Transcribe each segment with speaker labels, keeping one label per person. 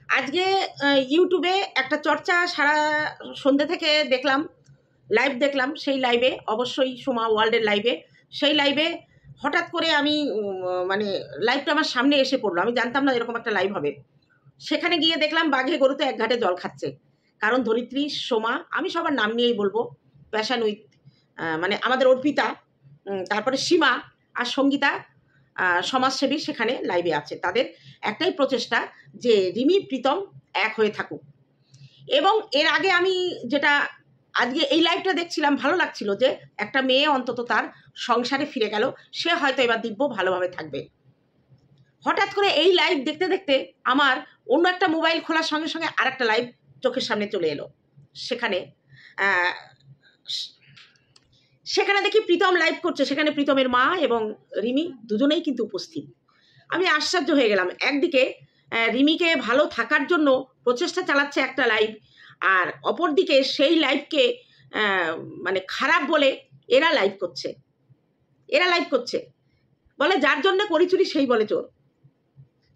Speaker 1: আজকে ইউটিউবে একটা চর্চা সারা সন্ধ্যে থেকে দেখলাম, লাইভ দেখলাম। সেই লাইভে অবশ্যই সোমা ওয়ার্ল্ডের লাইভে, সেই লাইভে হঠাৎ করে আমি মানে লাইভটা আমার সামনে এসে পড়লো। আমি জানতাম না এরকম একটা লাইভ হবে। সেখানে গিয়ে দেখলাম বাঘে গরুতে এক ঘাটে জল খাচ্ছে। কারণ ধরিত্রী, সোমা, আমি সবার নাম নিয়েই বলবো, প্যাশন উইথ মানে আমাদের অর্পিতা, তারপরে সীমা আর সঙ্গীতা সমাজসেবী সেখানে লাইভে আছে। তাদের একটাই প্রচেষ্টা যে রিমি প্রীতম এক হয়ে থাকুক। এবং এর আগে আমি যেটা আজকে এই লাইভটা দেখছিলাম, ভালো লাগছিল যে একটা মেয়ে অন্তত তার সংসারে ফিরে গেল, সে হয়তো এবার দিব্য ভালোভাবে থাকবে। হঠাৎ করে এই লাইভ দেখতে দেখতে আমার অন্য একটা মোবাইল খোলার সঙ্গে সঙ্গে আর একটা লাইভ চোখের সামনে চলে এলো। সেখানে দেখি প্রীতম লাইভ করছে। সেখানে প্রীতমের মা এবং রিমি দুজনেই কিন্তু উপস্থিত। আমি আশ্চর্য হয়ে গেলাম। একদিকে রিমিকে ভালো থাকার জন্য প্রচেষ্টা চালাচ্ছে একটা লাইভ, আর অপরদিকে সেই লাইভকে মানে খারাপ বলে এরা লাইভ করছে। বলে যার জন্য করিচুরি সেই বলে চোর।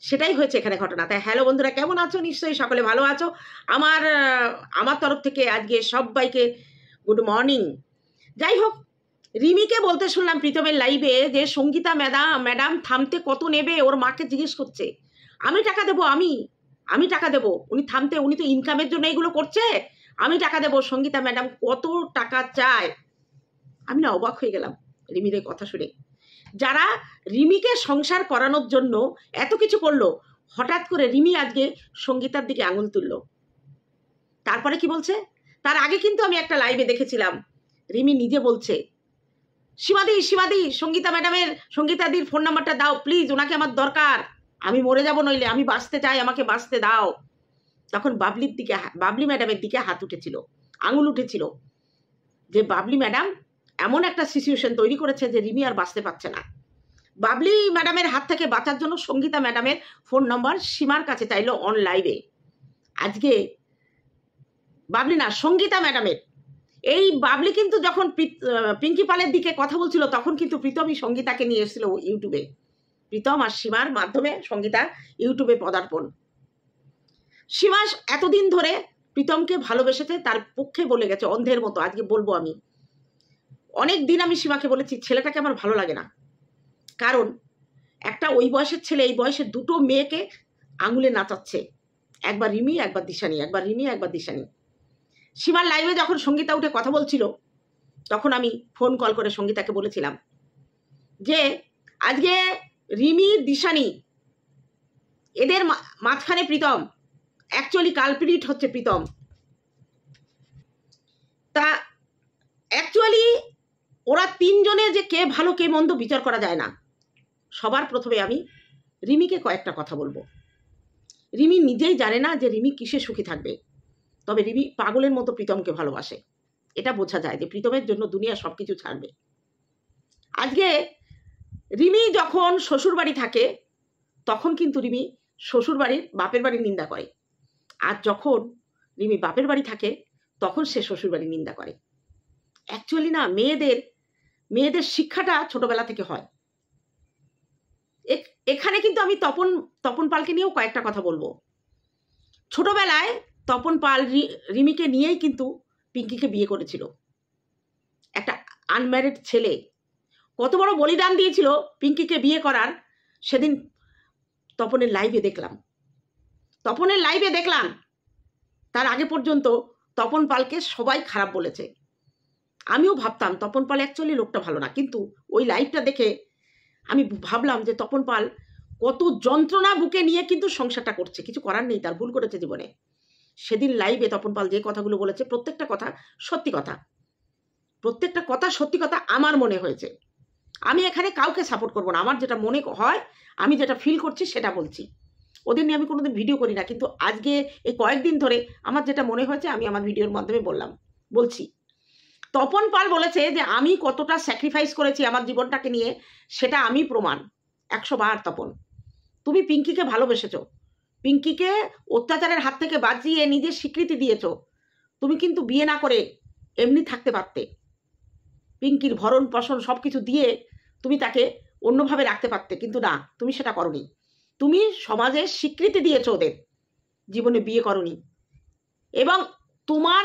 Speaker 1: সেটাই হয়েছে এখানে ঘটনা। তাই হ্যালো বন্ধুরা, কেমন আছো? নিশ্চয়ই সকলে ভালো আছো। আমার তরফ থেকে আজকে সবাইকে গুড মর্নিং। যাই হোক, রিমিকে বলতে শুনলাম প্রীতমের লাইভে যে সঙ্গীতা ম্যাডাম থামতে কত নেবে, ওর মাকে জিজ্ঞেস করছে। আমি টাকা দেবো, আমি টাকা দেবো, উনি থামতে, উনি তো ইনকামের জন্য এগুলো করছে, আমি টাকা দেবো। সঙ্গীতা ম্যাডাম কত টাকা চায়? আমি না অবাক হয়ে গেলাম রিমির কথা শুনে। যারা রিমিকে সংসার করানোর জন্য এত কিছু করলো, হঠাৎ করে রিমি আজকে সঙ্গীতার দিকে আঙুল তুললো। তারপরে কি বলছে? তার আগে কিন্তু আমি একটা লাইভে দেখেছিলাম, রিমি নিজে বলছে, সীমাদি সঙ্গীতাদির ফোন নাম্বারটা দাও প্লিজ, ওনাকে আমার দরকার, আমি মরে যাব নইলে, আমি বাঁচতে চাই, আমাকে বাঁচতে দাও। তখন বাবলি ম্যাডামের দিকে আঙুল উঠেছিল যে বাবলি ম্যাডাম এমন একটা সিচুয়েশন তৈরি করেছে যে রিমি আর বাঁচতে পারছে না। বাবলি ম্যাডামের হাত থেকে বাঁচার জন্য সঙ্গীতা ম্যাডামের ফোন নম্বর সীমার কাছে চাইলো অন লাইভে। আজকে সঙ্গীতা ম্যাডামের এই বাবলি কিন্তু যখন পিঙ্কি পালের দিকে কথা বলছিল, তখন কিন্তু প্রীতমই সঙ্গীতাকে নিয়ে এসেছিল ইউটিউবে। প্রীতম আর সীমার মাধ্যমে সঙ্গীতা ইউটিউবে পদার্পণ। সীমা এতদিন ধরে প্রীতমকে ভালোবেসেছে, তার পক্ষে বলে গেছে অন্ধের মতো। আজকে বলবো, আমি অনেক দিন আমি সীমাকে বলেছি ছেলেটাকে আমার ভালো লাগে না। কারণ একটা ওই বয়সের ছেলে এই বয়সের দুটো মেয়েকে আঙুলে নাচাচ্ছে, একবার রিমি একবার দিশানি। সীমার লাইভে যখন সঙ্গীতা উঠে কথা বলছিল, তখন আমি ফোন কল করে সঙ্গীতাকে বলেছিলাম যে আজকে রিমি দিশানি এদের মাঝখানে প্রীতম, অ্যাকচুয়ালি কালপ্রিট হচ্ছে প্রীতম। তা অ্যাকচুয়ালি ওরা তিনজনে যে কে ভালো কে মন্দ বিচার করা যায় না। সবার প্রথমে আমি রিমিকে কয়েকটা কথা বলবো। রিমি নিজেই জানে না যে রিমি কিসে সুখী থাকবে, তবে রিমি পাগলের মতো প্রীতমকে ভালোবাসে। এটা বোঝা যায় যে প্রীতমের জন্য দুনিয়া সবকিছু ছাড়বে। আজকে রিমি যখন শ্বশুরবাড়ি থাকে, তখন কিন্তু রিমি শ্বশুরবাড়ির বাপের বাড়ির নিন্দা করে, আর যখন রিমি বাপের বাড়ি থাকে তখন সে শ্বশুরবাড়ির নিন্দা করে। অ্যাকচুয়ালি না, মেয়েদের শিক্ষাটা ছোটবেলা থেকে হয়। এখানে কিন্তু আমি তপন পালকে নিয়েও কয়েকটা কথা বলবো। ছোটবেলায় তপন পাল রিমিকে নিয়েই কিন্তু পিঙ্কিকে বিয়ে করেছিল। একটা আনম্যারিড ছেলে কত বড় বলিদান দিয়েছিল পিঙ্কিকে বিয়ে করার। সেদিন তপনের লাইভে দেখলাম তার আগে পর্যন্ত তপন পালকে সবাই খারাপ বলেছে। আমিও ভাবতাম তপন পাল অ্যাকচুয়ালি লোকটা ভালো না, কিন্তু ওই লাইভটা দেখে আমি ভাবলাম যে তপন পাল কত যন্ত্রণা বুকে নিয়ে কিন্তু সংসারটা করছে। কিছু করার নেই, তার ভুল করেছে জীবনে। সেদিন লাইভে তপন পাল যে কথাগুলো বলেছে, প্রত্যেকটা কথা সত্যি কথা আমার মনে হয়েছে। আমি এখানে কাউকে সাপোর্ট করবো না, আমার যেটা মনে হয়, আমি যেটা ফিল করছি সেটা বলছি। ওদের নিয়ে আমি কোনোদিন ভিডিও করি না, কিন্তু আজকে এই কয়েকদিন ধরে আমার যেটা মনে হয়েছে আমি আমার ভিডিওর মাধ্যমে বলছি। তপন পাল বলেছে যে আমি কতটা স্যাক্রিফাইস করেছি আমার জীবনটাকে নিয়ে, সেটা আমি প্রমাণ 100 বার। তপন, তুমি পিঙ্কিকে ভালোবেসেছ, পিঙ্কিকে অত্যাচারের হাত থেকে বাঁচিয়ে নিজের স্বীকৃতি দিয়েছ। তুমি কিন্তু বিয়ে না করে এমনি থাকতে পারতে, পিঙ্কির ভরণ পোষণ সব কিছু দিয়ে তুমি তাকে অন্যভাবে রাখতে পারতে, কিন্তু না, তুমি সেটা করনি। তুমি সমাজে স্বীকৃতি দিয়েছ ওদের জীবনে বিয়ে করনি, এবং তোমার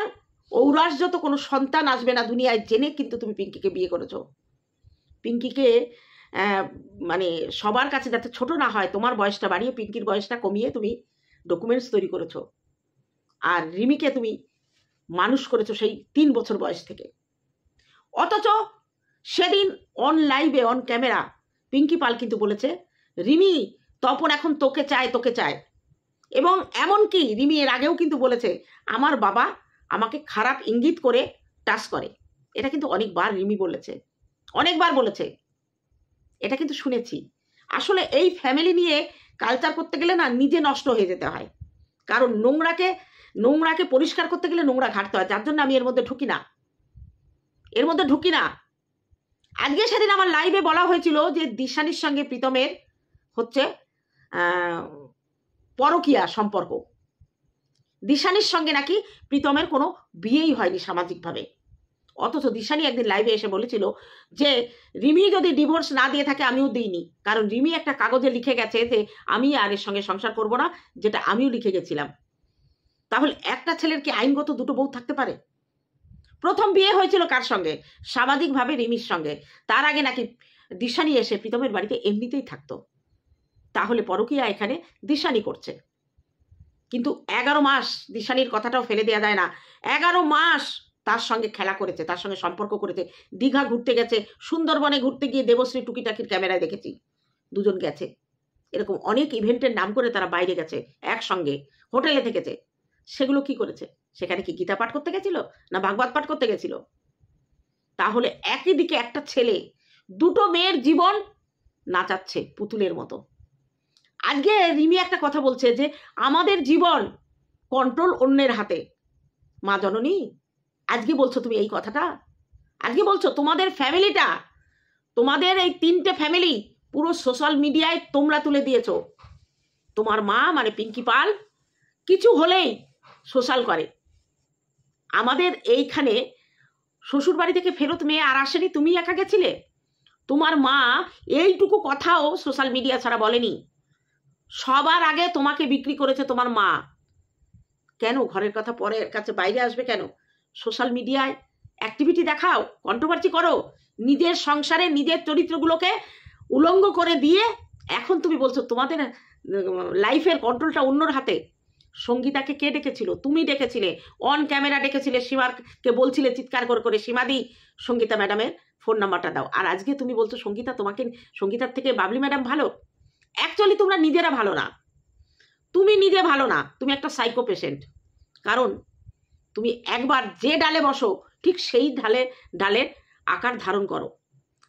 Speaker 1: ঔরাসযত কোনো সন্তান আসবে না দুনিয়ায় জেনে কিন্তু তুমি পিঙ্কিকে বিয়ে করেছো। পিঙ্কিকে মানে সবার কাছে যাতে ছোট না হয়, তোমার বয়সটা বাড়িয়ে পিঙ্কির বয়সটা কমিয়ে তুমি ডকুমেন্টস তৈরি করেছো। আর রিমিকে তুমি মানুষ করেছো সেই 3 বছর বয়স থেকে। অথচ সেদিন অন লাইভে অন ক্যামেরা পিঙ্কি পাল কিন্তু বলেছে রিমি তপন এখন তোকে চায়, তোকে চায়। এবং এমনকি রিমি এর আগেও কিন্তু বলেছে আমার বাবা আমাকে খারাপ ইঙ্গিত করে টাচ করে। এটা কিন্তু অনেকবার রিমি বলেছে, অনেকবার বলেছে, এটা কিন্তু শুনেছি। আসলে এই ফ্যামিলি নিয়ে কালচার করতে গেলে না নিজে নষ্ট হয়ে যেতে হয়, কারণ নোংরাকে পরিষ্কার করতে গেলে নোংরা ঘাটতে হয়, যার জন্য আমি এর মধ্যে ঢুকি না, এর মধ্যে ঢুকি না। আজকে সেদিন আমার লাইভে বলা হয়েছিল যে দিশানির সঙ্গে প্রীতমের হচ্ছে পরকীয়া সম্পর্ক, দিশানির সঙ্গে নাকি প্রীতমের কোনো বিয়েই হয়নি সামাজিকভাবে। অথচ দিশানি একদিন লাইভে এসে বলেছিল যে রিমি যদি ডিভোর্স না দিয়ে থাকে আমিও দিইনি, কারণ রিমি একটা কাগজে লিখে গেছে যে আমি আর এর সঙ্গে সংসার করব না, যেটা আমিও লিখে গেছিলাম। তাহলে একটা ছেলের কি আইনগত দুটো বউ থাকতে পারে? প্রথম বিয়ে হয়েছিল কার সঙ্গে? সামাজিকভাবে রিমির সঙ্গে। তার আগে নাকি দিশানি এসে প্রীতমের বাড়িতে এমনিতেই থাকতো। তাহলে পরকীয়া এখানে দিশানি করছে। কিন্তু 11 মাস দিশানির কথাটাও ফেলে দেওয়া যায় না। 11 মাস তার সঙ্গে খেলা করেছে, তার সঙ্গে সম্পর্ক করেছে। দীঘা ঘুরতে গেছে, সুন্দরবনে ঘুরতে গিয়ে দেবশ্রী টুকিটাকির ক্যামেরায় দেখেছি দুজন গেছে। এরকম অনেক ইভেন্টের নাম করে তারা বাইরে গেছে, একসঙ্গে হোটেলে থেকেছে। সেগুলো কি করেছে? সেখানে কি গীতা পাঠ করতে গেছিল না ভাগবত পাঠ করতে গেছিল? তাহলে একই দিকে একটা ছেলে দুটো মেয়ের জীবন নাচাচ্ছে পুতুলের মতো। আজকে রিমি একটা কথা বলছে যে আমাদের জীবন কন্ট্রোল অন্যের হাতে। মা জননী, আজকে বলছো তুমি এই কথাটা? আজকে বলছো তোমাদের ফ্যামিলিটা, তোমাদের এই 3টে ফ্যামিলি পুরো সোশ্যাল মিডিয়ায় তোমরা তুলে দিয়েছো। তোমার মা মানে পিঙ্কি পাল কিছু হলেই সোশ্যাল করে। আমাদের এইখানে শ্বশুর বাড়ি থেকে ফেরত মেয়ে আর আসেনি, তুমি একা গেছিলে। তোমার মা এইটুকু কথাও সোশ্যাল মিডিয়া ছাড়া বলেনি। সবার আগে তোমাকে বিক্রি করেছে তোমার মা। কেন ঘরের কথা পরের কাছে বাইরে আসবে কেন? সোশ্যাল মিডিয়ায় অ্যাক্টিভিটি দেখাও, কন্ট্রোভার্সি করো, নিজের সংসারে নিজের চরিত্রগুলোকে উলঙ্গ করে দিয়ে এখন তুমি বলছো তোমাদের লাইফের কন্ট্রোলটা অন্যর হাতে। সঙ্গীতাকে কে ডেকেছিল? তুমি ডেকেছিলে, অন ক্যামেরা ডেকেছিলে, সীমাকে বলছিলে চিৎকার করে করে সীমাদি সঙ্গীতা ম্যাডামের ফোন নাম্বারটা দাও। আর আজকে তুমি বলছো সঙ্গীতা তোমাকে, সঙ্গীতার থেকে বাবলি ম্যাডাম ভালো। অ্যাকচুয়ালি তোমরা নিজেরা ভালো না, তুমি নিজে ভালো না, তুমি একটা সাইকো পেশেন্ট। কারণ তুমি একবার যে ডালে বসো ঠিক সেই ডালের আকার ধারণ করো।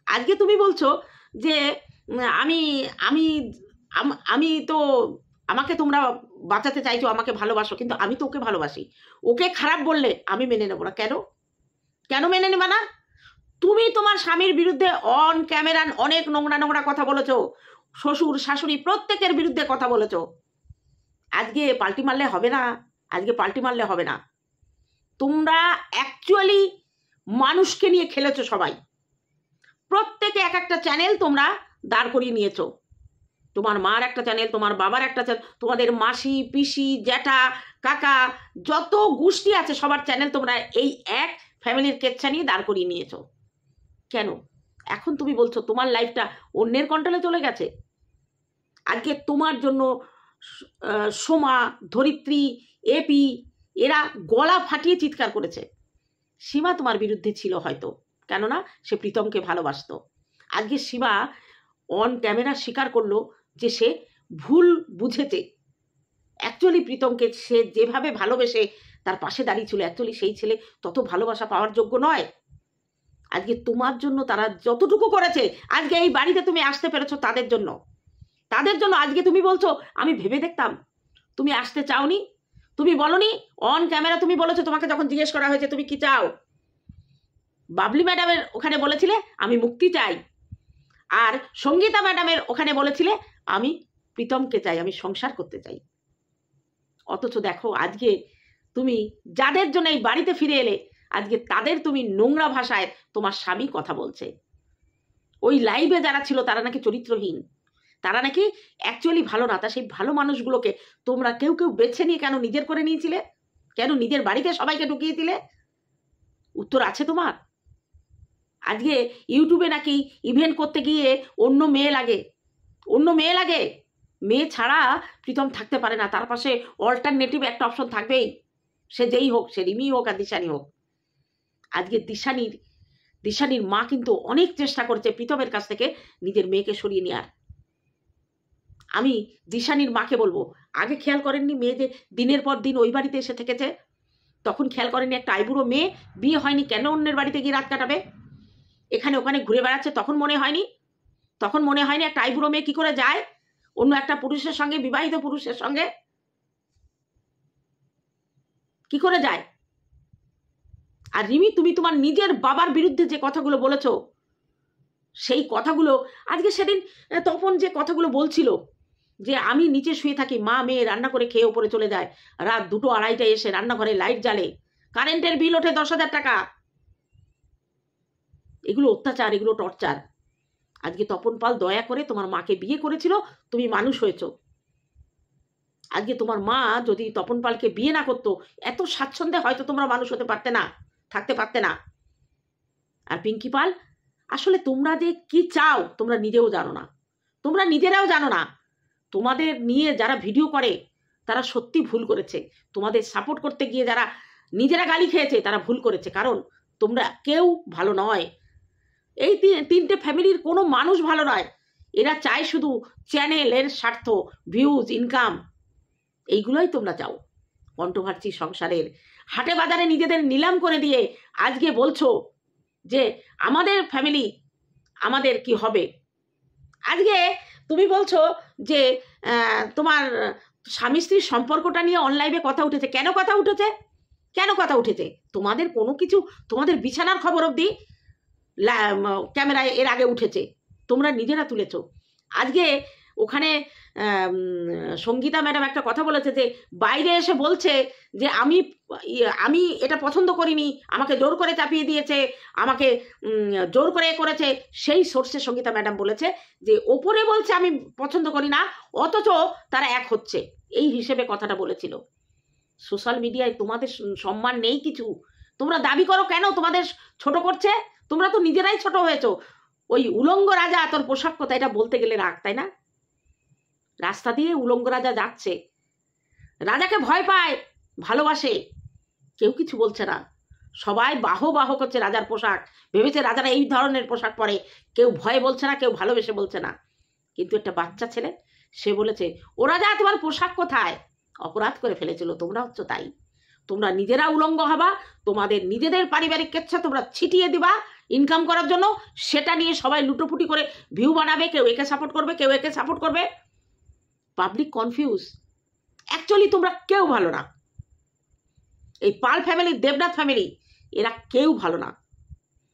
Speaker 1: আজকে তুমি বলছো যে আমি আমি আমি তো আমাকে তোমরা বাঁচাতে চাইছো, আমাকে ভালোবাসো, কিন্তু আমি তো ওকে ভালোবাসি। ওকে খারাপ বললে আমি মেনে নেবো না। কেন কেন মেনে নেবা না? তুমি তোমার স্বামীর বিরুদ্ধে অন ক্যামেরা অনেক নোংরা নোংরা কথা বলেছো, শ্বশুর শাশুড়ি প্রত্যেকের বিরুদ্ধে কথা বলেছো। আজকে পাল্টি মারলে হবে না, আজকে পাল্টি মারলে হবে না। তোমরা অ্যাকচুয়ালি মানুষকে নিয়ে খেলেছো সবাই। প্রত্যেকে এক একটা চ্যানেল তোমরা দাঁড় করিয়ে নিয়েছো। তোমার মার একটা চ্যানেল, তোমার বাবার একটা চ্যানেল, তোমাদের মাসি পিসি জ্যাঠা কাকা যত গোষ্ঠী আছে সবার চ্যানেল তোমরা এই এক ফ্যামিলির কেচ্ছা নিয়ে দাঁড় করিয়ে নিয়েছো। কেন এখন তুমি বলছো তোমার লাইফটা অন্যের কন্ট্রোলে চলে গেছে? আজকে তোমার জন্য সোমা, ধরিত্রী, এপি এরা গলা ফাটিয়ে চিৎকার করেছে। সীমা তোমার বিরুদ্ধে ছিল হয়তো, কেননা সে প্রীতমকে ভালোবাসতো। আজকে সীমা অন ক্যামেরা স্বীকার করলো যে সে ভুল বুঝেছে। অ্যাকচুয়ালি প্রীতমকে সে যেভাবে ভালোবেসে তার পাশে দাঁড়িয়েছিল, অ্যাকচুয়ালি সেই ছেলে তত ভালোবাসা পাওয়ার যোগ্য নয়। আজকে তোমার জন্য তারা যতটুকু করেছে, আজকে এই বাড়িতে তুমি আসতে পেরেছো তাদের জন্য, তাদের জন্য। আজকে তুমি বলছো আমি ভেবে দেখতাম, তুমি আসতে চাওনি, তুমি বলনি অন ক্যামেরা। তুমি বলেছো তোমাকে যখন জিজ্ঞেস করা হয়েছে তুমি কি চাও, বাবলি ম্যাডামের ওখানে বলেছিলে আমি মুক্তি চাই, আর সঙ্গীতা ম্যাডামের ওখানে বলেছিলে আমি প্রীতমকে চাই, আমি সংসার করতে চাই। অথচ দেখো আজকে তুমি যাদের জন্য এই বাড়িতে ফিরে এলে, আজকে তাদের তুমি নোংরা ভাষায় তোমার স্বামী কথা বলছে। ওই লাইভে যারা ছিল তারা নাকি চরিত্রহীন, তারা নাকি অ্যাকচুয়ালি ভালো না। তা সেই ভালো মানুষগুলোকে তোমরা কেউ কেউ বেছে নিয়ে কেন নিজের করে নিয়েছিলে? কেন নিজের বাড়িতে সবাইকে ঢুকিয়ে দিলে? উত্তর আছে তোমার? আজকে ইউটিউবে নাকি ইভেন্ট করতে গিয়ে অন্য মেয়ে লাগে। মেয়ে ছাড়া প্রীতম থাকতে পারে না, তার পাশে অল্টারনেটিভ একটা অপশন থাকবেই, সে যেই হোক, সে রিমি হোক আর দিশানি হোক। আজকে দিশানির মা কিন্তু অনেক চেষ্টা করেছে প্রীতমের কাছ থেকে নিজের মেয়েকে সরিয়ে নেওয়ার। আমি দিশানির মাকে বলবো, আগে খেয়াল করেননি মেয়ে যে দিনের পর দিন ওই বাড়িতে এসে থেকেছে? তখন খেয়াল করেননি একটা আইবুড়ো মেয়ে বিয়ে হয়নি কেন অন্যের বাড়িতে গিয়ে রাত কাটাবে? এখানে ওখানে ঘুরে বেড়াচ্ছে, তখন মনে হয়নি একটা আইবুড়ো মেয়ে কি করে যায় অন্য একটা পুরুষের সঙ্গে, বিবাহিত পুরুষের সঙ্গে কি করে যায়? আর রিমি, তুমি তোমার নিজের বাবার বিরুদ্ধে যে কথাগুলো বলেছো, সেই কথাগুলো আজকে, সেদিন তপন যে কথাগুলো বলছিল যে আমি নিচে শুয়ে থাকি, মা মেয়ে রান্না করে খেয়ে ওপরে চলে যায়, রাত 2-2:30টায় এসে রান্নাঘরে লাইট জ্বালে, কারেন্টের বিল ওঠে 10,000 টাকা। এগুলো অত্যাচার, এগুলো টর্চার। আজকে তপন পাল দয়া করে তোমার মাকে বিয়ে করেছিল, তুমি মানুষ হয়েছ। আজকে তোমার মা যদি তপন পালকে বিয়ে না করতো, এত স্বাচ্ছন্দ্যে হয়তো তোমরা মানুষ হতে পারতে না, থাকতে পারতে না। আর পিঙ্কি পাল, আসলে তোমরা যে কি চাও তোমরা নিজেরাও জানো না। তোমাদের নিয়ে যারা ভিডিও করে তারা সত্যি ভুল করেছে। তোমাদের সাপোর্ট করতে গিয়ে যারা নিজেরা গালি খেয়েছে তারা ভুল করেছে, কারণ তোমরা কেউ ভালো নয়। এই তিনটে ফ্যামিলির কোনো মানুষ ভালো নয়। এরা চায় শুধু চ্যানেলের স্বার্থ, ভিউজ, ইনকাম, এইগুলোই তোমরা চাও। কন্ট্রোভার্সি সংসারের হাটে বাজারে নিজেদের নিলাম করে দিয়ে আজকে বলছো যে আমাদের ফ্যামিলি, আমাদের কি হবে। আজকে তুমি বলছো যে তোমার স্বামী স্ত্রীর সম্পর্কটা নিয়ে অনলাইনে কথা উঠেছে। কেন কথা উঠেছে? তোমাদের কোনো কিছু, তোমাদের বিছানার খবর অবধি ক্যামেরায় এর আগে উঠেছে, তোমরা নিজেরা তুলেছ। আজকে ওখানে সঙ্গীতা ম্যাডাম একটা কথা বলেছে যে বাইরে এসে বলছে যে আমি এটা পছন্দ করিনি, আমাকে জোর করে চাপিয়ে দিয়েছে, আমাকে জোর করে করেছে। সেই সোর্সে সঙ্গীতা ম্যাডাম বলেছে যে ওপরে বলছে আমি পছন্দ করি না, অথচ তারা এক হচ্ছে, এই হিসেবে কথাটা বলেছিল। সোশ্যাল মিডিয়ায় তোমাদের সম্মান নেই কিছু। তোমরা দাবি করো কেন তোমাদের ছোট করছে? তোমরা তো নিজেরাই ছোট হয়েছো। ওই উলঙ্গ রাজা তোর পোশাক কথা, এটা বলতে গেলে রাগ, তাই না? রাস্তা দিয়ে উলঙ্গ রাজা যাচ্ছে, রাজাকে ভয় পায়, ভালোবাসে, কেউ কিছু বলছে না, সবাই বাহ করছে রাজার পোশাক, ভেবেছে রাজারা এই ধরনের পোশাক পরে, কেউ ভয়ে বলছে না, কেউ ভালোবেসে বলছে না। কিন্তু একটা বাচ্চা ছেলে, সে বলেছে ও রাজা তোমার পোশাক কোথায়? অপরাধ করে ফেলেছিল। তোমরা হচ্ছে তাই, তোমরা নিজেরা উলঙ্গ হবা, তোমাদের নিজেদের পারিবারিক কেচ্ছা তোমরা ছিটিয়ে দিবা ইনকাম করার জন্য, সেটা নিয়ে সবাই লুটোপুটি করে ভিউ বানাবে, কেউ একে সাপোর্ট করবে, কেউ একে সাপোর্ট করবে। Public confuse. অ্যাকচুয়ালি তোমরা কেউ ভালো না। এই পাল ফ্যামিলি, দেবনাথ ফ্যামিলি, এরা কেউ ভালো না।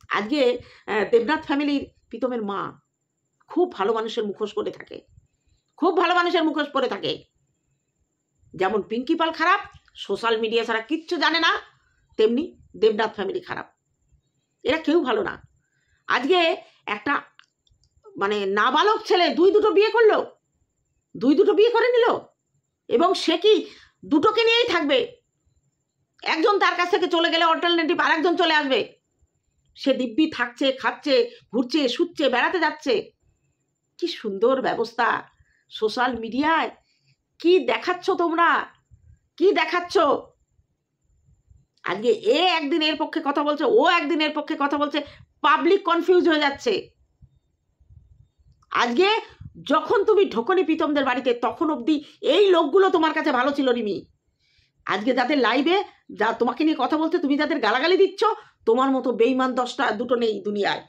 Speaker 1: আজকে দেবনাথ ফ্যামিলির প্রীতমের মা খুব ভালো মানুষের মুখোশ পরে থাকে, যেমন পিঙ্কি পাল খারাপ, সোশ্যাল মিডিয়া ছাড়া কিচ্ছু জানে না, তেমনি দেবনাথ ফ্যামিলি খারাপ। এরা কেউ ভালো না। আজকে একটা মানে নাবালক ছেলে দুটো বিয়ে করে নিল, এবং সে কি দুটোকে নিয়েই থাকবে? একজন তার কাছ থেকে চলে গেলে অল্টারনেটিভ আরেকজন চলে আসবে। সে দিব্যি থাকছে, খাচ্ছে, ঘুরছে, শুচ্ছে, বেড়াতে যাচ্ছে। কি সুন্দর ব্যবস্থা সোশ্যাল মিডিয়ায়। কি দেখাচ্ছ তোমরা, কি দেখাচ্ছ? আজকে এ একদিন এর পক্ষে কথা বলছে, ও একদিন এর পক্ষে কথা বলছে, পাবলিক কনফিউজ হয়ে যাচ্ছে। আজকে যখন তুমি ঢোকনি প্রীতমদের বাড়িতে, তখন অবধি এই লোকগুলো তোমার কাছে ভালো ছিল রিমি। আজকে যাদের লাইভে যা তোমাকে নিয়ে কথা বলছে, তুমি যাদের গালাগালি দিচ্ছ, তোমার মতো বেইমান 2টো নেই দুনিয়ায়।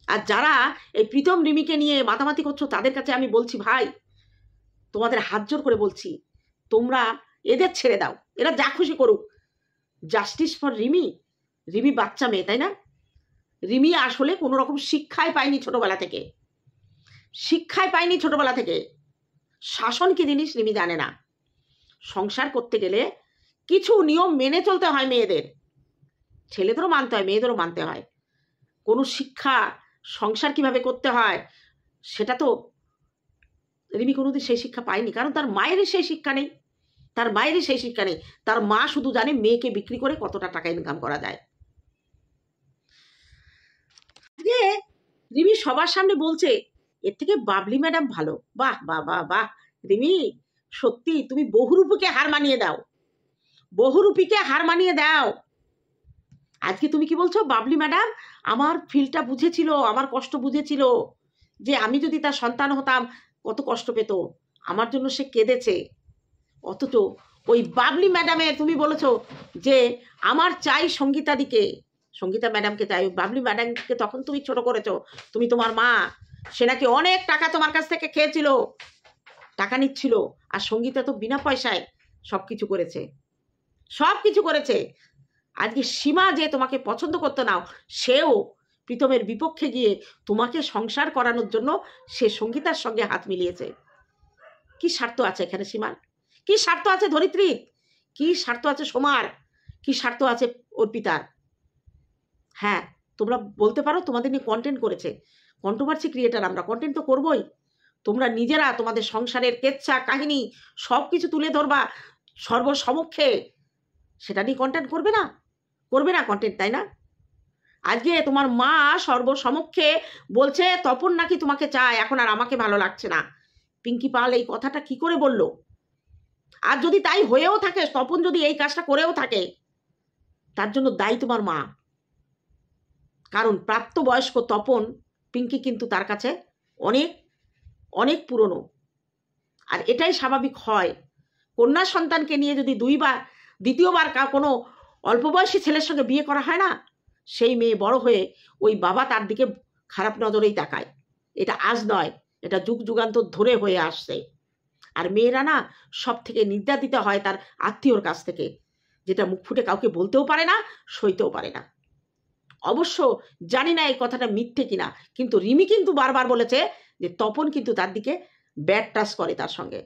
Speaker 1: আর যারা এই প্রীতম রিমিকে নিয়ে মাতামাতি করছো, তাদের কাছে আমি বলছি, ভাই তোমাদের হাত জোর করে বলছি, তোমরা এদের ছেড়ে দাও, এরা যা খুশি করুক। Justice for Rimi. রিমি বাচ্চা মেয়ে, তাই না? রিমি আসলে কোনো রকম শিক্ষাই পায়নি ছোটবেলা থেকে। শাসন কি জিনিস রিমি জানে না। সংসার করতে গেলে কিছু নিয়ম মেনে চলতে হয় মেয়েদের, ছেলেদেরও মানতে হয়, মেয়েদেরও মানতে হয়। কোনো শিক্ষা, সংসার কিভাবে করতে হয় সেটা তো রিমি কোনোদিন সেই শিক্ষা পায়নি, কারণ তার মায়েরই সেই শিক্ষা নেই, তার মায়েরই সেই শিক্ষা নেই। তার মা শুধু জানে মেয়েকে বিক্রি করে কতটা টাকা ইনকাম করা যায়। আজকে রিমি সবার সামনে বলছে এর থেকে বাবলি ম্যাডাম ভালো। বাহ বাহ বাহ বাহ, রিমি সত্যি তুমি বহুরূপীকে হার মানিয়ে দাও, বহুরূপীকে হার মানিয়ে দাও। আজকে তুমি কি বলছো, বাবলি ম্যাডাম আমার ফিলটা বুঝেছিল, আমার কষ্ট বুঝেছিল, যে আমি যদি তার সন্তান হতাম কত কষ্ট পেত, আমার জন্য সে কেঁদেছে। অথচ ওই বাবলি ম্যাডামের তুমি বলেছো যে আমার চাই সঙ্গীতাদিকে, সঙ্গীতা ম্যাডামকে চাই। বাবলি ম্যাডামকে তখন তুমি ছোট করেছো, তুমি তোমার মা, সে নাকি অনেক টাকা তোমার কাছ থেকে খেয়েছিল, টাকা নিচ্ছিল, আর সঙ্গীতা তো বিনা পয়সায় সব কিছু করেছে, সব কিছু করেছে। আজকে সীমা যে তোমাকে পছন্দ করতো না, সেও প্রীতমের বিপক্ষে গিয়ে তোমাকে সংসার করানোর জন্য সে সঙ্গীতার সঙ্গে হাত মিলিয়েছে। কি স্বার্থ আছে এখানে সীমার? কি স্বার্থ আছে ধরিত্রীর? কি স্বার্থ আছে সোমার? কি স্বার্থ আছে অর্পিতার? হ্যাঁ, তোমরা বলতে পারো তোমাদের নিয়ে কন্টেন্ট করেছে, কন্ট্রোভার্সি ক্রিয়েটার আমরা, কন্টেন্ট তো করবোই। তোমরা নিজেরা তোমাদের সংসারের কেচ্ছা কাহিনী সব কিছু তুলে ধরবা সর্বসমক্ষে, সেটা নিয়ে কন্টেন্ট করবে না? করবে না কন্টেন্ট, তাই না? আজকে তোমার মা সর্বসমক্ষে বলছে তপন নাকি তোমাকে চায়, এখন আর আমাকে ভালো লাগছে না। পিঙ্কি পাল এই কথাটা কি করে বলল? আর যদি তাই হয়েও থাকে, তপন যদি এই কাজটা করেও থাকে, তার জন্য দায়ী তোমার মা। কারণ প্রাপ্তবয়স্ক তপন, পিঙ্কি কিন্তু তার কাছে অনেক অনেক পুরনো। আর এটাই স্বাভাবিক হয়, কন্যা সন্তানকে নিয়ে যদি দ্বিতীয়বার কোনো অল্প বয়সী ছেলের সঙ্গে বিয়ে করা হয় না, সেই মেয়ে বড় হয়ে ওই বাবা তার দিকে খারাপ নজরেই তাকায়। এটা আজ নয়, এটা যুগ যুগান্তর ধরে হয়ে আসছে। আর মেয়েরা না সব থেকে নির্যাতিত হয় তার আত্মীয়র কাছ থেকে, যেটা মুখ ফুটে কাউকে বলতেও পারে না, সইতেও পারে না। অবশ্য জানি না এই কথাটা মিথ্যে কিনা, কিন্তু রিমি কিন্তু বারবার বলেছে যে তপন কিন্তু তার দিকে ব্যাড টাচ করে তার সঙ্গে।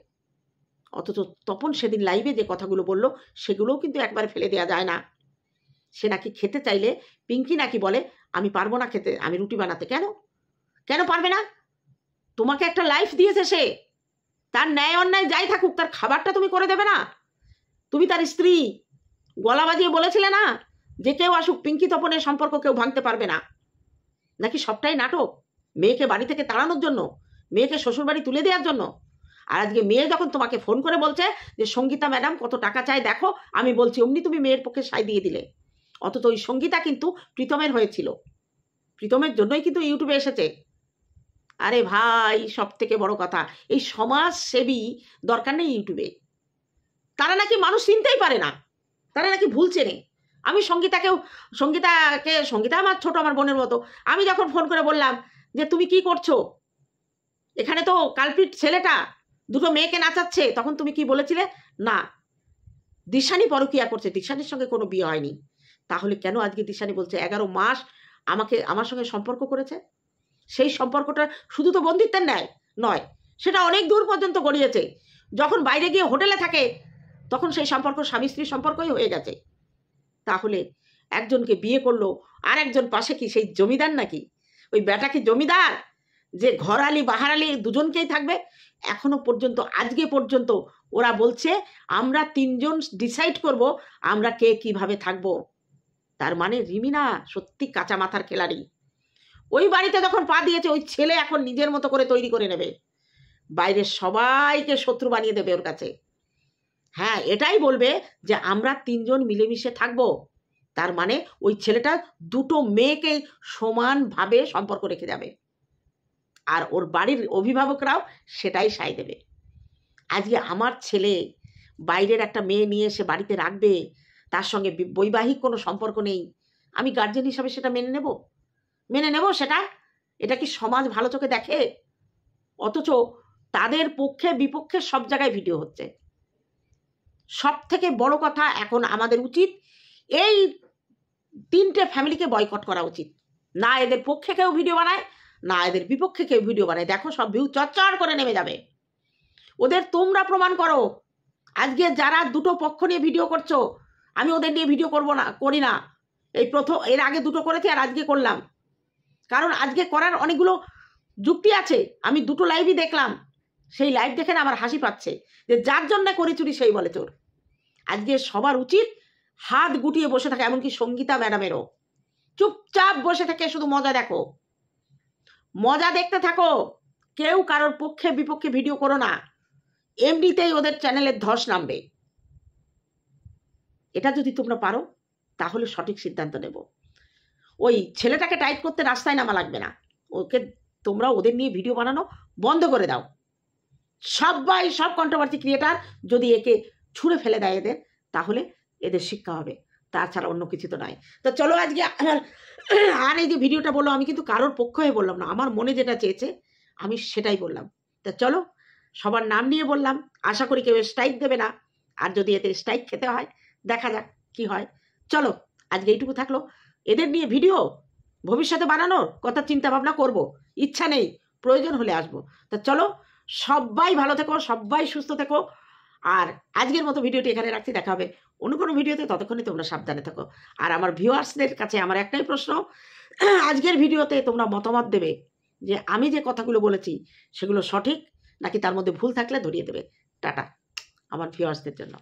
Speaker 1: অথচ তপন সেদিন লাইভে যে কথাগুলো বলল সেগুলোও কিন্তু একবারে ফেলে দেওয়া যায় না। সে নাকি খেতে চাইলে, পিঙ্কি নাকি বলে আমি পারবো না খেতে, আমি রুটি বানাতে। কেন কেন পারবে না? তোমাকে একটা লাইফ দিয়েছে সে, তার ন্যায় অন্যায় যাই থাকুক তার খাবারটা তুমি করে দেবে না? তুমি তার স্ত্রী, গলা বাজিয়ে বলেছিলে না যে কেউ আসুক পিঙ্কি তপনের সম্পর্ক কেউ ভাঙতে পারবে না? নাকি সবটাই নাটক, মেয়েকে বাড়ি থেকে তাড়ানোর জন্য, মেয়েকে শ্বশুরবাড়ি তুলে দেওয়ার জন্য? আর আজকে মেয়ে যখন তোমাকে ফোন করে বলছে যে সঙ্গীতা ম্যাডাম কত টাকা চাই দেখো, আমি বলছি অমনি তুমি মেয়ের পক্ষে সায় দিয়ে দিলে। অথচ ওই সঙ্গীতা কিন্তু প্রীতমের হয়েছিল, প্রীতমের জন্যই কিন্তু ইউটিউবে এসেছে। আরে ভাই, সব থেকে বড় কথা, এই সমাজসেবী দরকার নেই ইউটিউবে। তারা নাকি মানুষ চিনতেই পারে না, তারা নাকি ভুল চেনে। আমি সঙ্গীতা আমার ছোট, আমার বোনের মতো। আমি যখন ফোন করে বললাম যে তুমি কি করছো এখানে, তো কালপিট ছেলেটা দুটো মেয়েকে নাচাচ্ছে, তখন তুমি কি বলেছিলে? না, দিশানি পরকিয়া করছে, দিশানির সঙ্গে কোনো বিয়ে হয়নি। তাহলে কেন আজকে দিশানি বলছে 11 মাস আমার সঙ্গে সম্পর্ক করেছে? সেই সম্পর্কটা শুধু তো বন্দিত্বের নয়, সেটা অনেক দূর পর্যন্ত গড়িয়েছে। যখন বাইরে গিয়ে হোটেলে থাকে তখন সেই সম্পর্ক স্বামী স্ত্রীর সম্পর্কই হয়ে গেছে। তাহলে একজনকে বিয়ে করলো, আর একজন পাশে কি সেই জমিদার নাকি? ওই বেটা কি জমিদার যে ঘরালি বাহারালি দুজনকেই থাকবে? এখনো পর্যন্ত, আজকে পর্যন্ত ওরা বলছে আমরা 3 জন ডিসাইড করব আমরা কে কিভাবে থাকবো। তার মানে রিমি না সত্যি কাঁচা মাথার খেলাড়ি। ওই বাড়িতে যখন পা দিয়েছে, ওই ছেলে এখন নিজের মতো করে তৈরি করে নেবে, বাইরের সবাইকে শত্রু বানিয়ে দেবে ওর কাছে। হ্যাঁ, এটাই বলবে যে আমরা 3 জন মিলেমিশে থাকবো। তার মানে ওই ছেলেটা দুটো মেয়েকে সমানভাবে সম্পর্ক রেখে যাবে, আর ওর বাড়ির অভিভাবকরাও সেটাই সায় দেবে। আজকে আমার ছেলে বাইরের একটা মেয়ে নিয়ে এসে বাড়িতে রাখবে, তার সঙ্গে বৈবাহিক কোনো সম্পর্ক নেই, আমি গার্জেন হিসাবে সেটা মেনে নেব সেটা? এটা কি সমাজ ভালো চোখে দেখে? অথচ তাদের পক্ষে বিপক্ষে সব জায়গায় ভিডিও হচ্ছে। সব থেকে বড় কথা, এখন আমাদের উচিত এই 3টে ফ্যামিলিকে বয়কট করা উচিত। না এদের পক্ষে কেউ ভিডিও বানায়, না এদের বিপক্ষে কেউ ভিডিও বানায়। দেখো সব ভিউ চরচর করে নেমে যাবে। ওদের তোমরা প্রমাণ করো। আজকে যারা দুটো পক্ষ নিয়ে ভিডিও করছো, আমি ওদের নিয়ে ভিডিও করি না। এই প্রথম, এর আগে দুটো করেছি আর আজকে করলাম, কারণ আজকে করার অনেকগুলো যুক্তি আছে। আমি দুটো লাইভই দেখলাম, সেই লাইভ দেখে না আমার হাসি পাচ্ছে যে যার জন্য করি চুরি সেই বলে চোর। আজকে সবার উচিত হাত গুটিয়ে বসে থাকে, এমনকি সঙ্গীতা ম্যাডামেরও। চুপচাপ বসে থেকে শুধু মজা দেখো, মজা দেখতে থাকো, কেউ কারোর পক্ষে বিপক্ষে ভিডিও করো না, এমনিতেই ওদের চ্যানেলের ধস নামবে। এটা যদি তোমরা পারো তাহলে সঠিক সিদ্ধান্ত নেব। ওই ছেলেটাকে টাইপ করতে রাস্তায় নামা লাগবে না, ওকে তোমরা ওদের নিয়ে ভিডিও বানানো বন্ধ করে দাও। সবাই সব কন্ট্রোভার্সি ক্রিয়েটার যদি একে ছুঁড়ে ফেলে দেয় এদের, তাহলে এদের শিক্ষা হবে, তাছাড়া অন্য কিছু তো নয়। তো চলো আজকে আমার আর এই যে ভিডিওটা বললো, আমি কিন্তু কারোর পক্ষ হয়ে বললাম না, আমার মনে যেটা চেয়েছে আমি সেটাই বললাম। তা চলো, সবার নাম নিয়ে বললাম, আশা করি কেউ স্ট্রাইক দেবে না, আর যদি এতে স্ট্রাইক খেতে হয় দেখা যাক কি হয়। চলো আজকে এইটুকু থাকলো, এদের নিয়ে ভিডিও ভবিষ্যতে বানানোর কথা চিন্তা ভাবনা করব, ইচ্ছা নেই, প্রয়োজন হলে আসবো। তা চলো, সবাই ভালো থেকো, সবাই সুস্থ থেকো, আর আজকের মতো ভিডিওটি এখানে রাখছি। দেখা হবে অন্য কোনো ভিডিওতে, ততক্ষণে তোমরা সাবধানে থাকো। আর আমার ভিউয়ার্সদের কাছে আমার একটাই প্রশ্ন, আজকের ভিডিওতে তোমরা মতামত দেবে যে আমি যে কথাগুলো বলেছি সেগুলো সঠিক নাকি তার মধ্যে ভুল থাকলে ধরিয়ে দেবে। টাটা আমার ভিউয়ার্সদের জন্য।